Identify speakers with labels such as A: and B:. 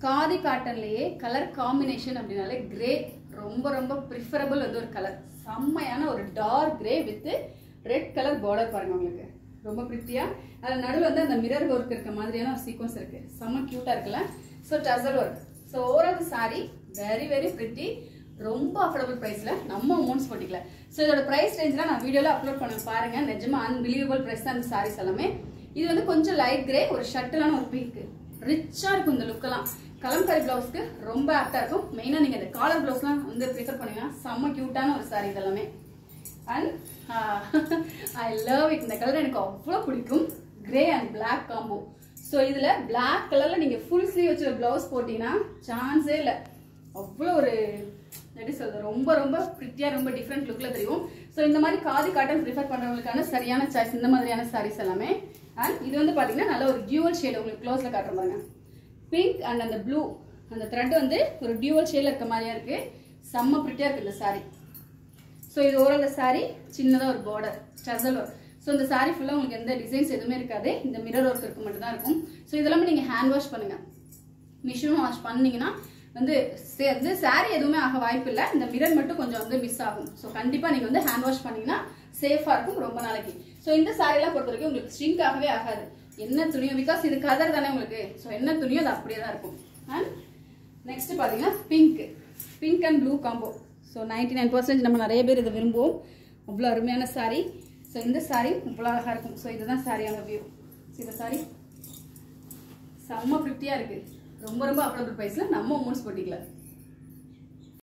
A: காதி காட்டன்லயே colour combination அப்படினாலே grey ரொம்ப ரொம்ப ப்ரிஃபரபிள் வந்து ஒரு கலர். செம்மையான ஒரு dark grey with red colour border பாருங்க உங்களுக்கு. ரொம்ப பிரிட்டியா. அதில் நடுவில் வந்து அந்த மிரர் ஒர்க் இருக்க மாதிரியான ஒரு சீக்வன்ஸ் இருக்கு. செம்ம கியூட்டா இருக்குல்ல. So tassel work. So overall sari very very pretty. ரொம்ப அஃபோர்டபுள் பிரைஸ்ல நம்ம உமன்ஸ் போட்டிக்கல. ஸோ இதோட பிரைஸ் ரேஞ்ச்லாம் நான் வீடியோல அப்லோட் பண்ண பாருங்க. நிஜமா அன்பிலீவபிள் பிரைஸ் தான் இந்த சாரீஸ் எல்லாமே. இது வந்து கொஞ்சம் லைட் கிரே, ஒரு ஷட்டிலான ஒரு பிங்க். ரிச்சா இருக்கும் இந்த லுக் எல்லாம். கலம்காரி பிளவுஸ்க்கு ரொம்ப ஆப்டா இருக்கும். மெயினா நீங்க இந்த காலர் பிளவுஸ்லாம் வந்து ப்ரிஃபர் பண்ணீங்கன்னா செம்ம கியூட்டான ஒரு சாரி இதெல்லாமே. And I love it. இந்த கலர் எனக்கு அவ்வளோ பிடிக்கும். Grey and black combo. So இதுல பிளாக் கலர்ல நீங்க ஃபுல் ஸ்லீவ் வச்சு பிளவுஸ் போட்டீங்கன்னா சான்ஸே இல்லை. அவ்வளோ ஒரு எப்படி சொல்றது, ரொம்ப ரொம்ப பிரிட்டியா ரொம்ப டிஃப்ரெண்ட் லுக்ல தெரியும். ஸோ இந்த மாதிரி காதி காட்டன் ப்ரிஃபர் பண்றவங்களுக்கான சரியான சாய்ஸ் இந்த மாதிரியான சாரீஸ் எல்லாமே. அண்ட் இது வந்து பாத்தீங்கன்னா நல்ல ஒரு டியூவல் ஷேட். உங்களுக்கு க்ளோஸ்ல காட்டுற பாருங்க. பிங்க் அண்ட் அந்த ப்ளூ அந்த த்ரெட் வந்து ஒரு டியூவல் ஷேட்ல இருக்க மாதிரியா இருக்கு. செம்ம பிரிட்டியா இருக்கு இந்த சாரி. ஸோ இது ஓரளவு இந்த சாரி சின்னதாக ஒரு பார்டர் டசல் ஒர்க். ஸோ இந்த சாரி ஃபுல்லாக உங்களுக்கு எந்த டிசைன்ஸ் எதுவுமே இருக்காது. இந்த மிரர் ஒர்க் இருக்கு மட்டும் தான் இருக்கும். ஸோ இதெல்லாமே நீங்கள் ஹேண்ட் வாஷ் பண்ணுங்க. மிஷின் வாஷ் பண்ணீங்கன்னா வந்து சாரி எதுவுமே ஆக வாய்ப்பு இல்லை. இந்த மிரர் மட்டும் கொஞ்சம் வந்து மிஸ் ஆகும். ஸோ கண்டிப்பாக நீங்கள் வந்து ஹேண்ட் வாஷ் பண்ணீங்கன்னா சேஃபாக இருக்கும் ரொம்ப நாளைக்கு. ஸோ இந்த சாரிலாம் பொறுத்த வரைக்கும் உங்களுக்கு ஸ்ட்ரிங்க் ஆகவே ஆகாது. என்ன துணியோ, பிகாஸ் இது கலர் தானே உங்களுக்கு. ஸோ என்ன துணியோ அது அப்படியே தான் இருக்கும். அண்ட் நெக்ஸ்ட் பார்த்தீங்கன்னா pink and blue combo. So 99% நம்ம நிறைய பேர் இதை விரும்புவோம். அவ்வளோ அருமையான சாரி. ஸோ இந்த சாரி இவ்வளோ அழகாக இருக்கும். ஸோ இதுதான் சாரியான வியூ. இந்த சாரி செம்ம பிரிட்டியாக இருக்குது. ரொம்ப ரொம்ப அஃபோர்டபுள் ப்ரைஸில் நம்ம உமன்ஸ் போட்டிக்கல.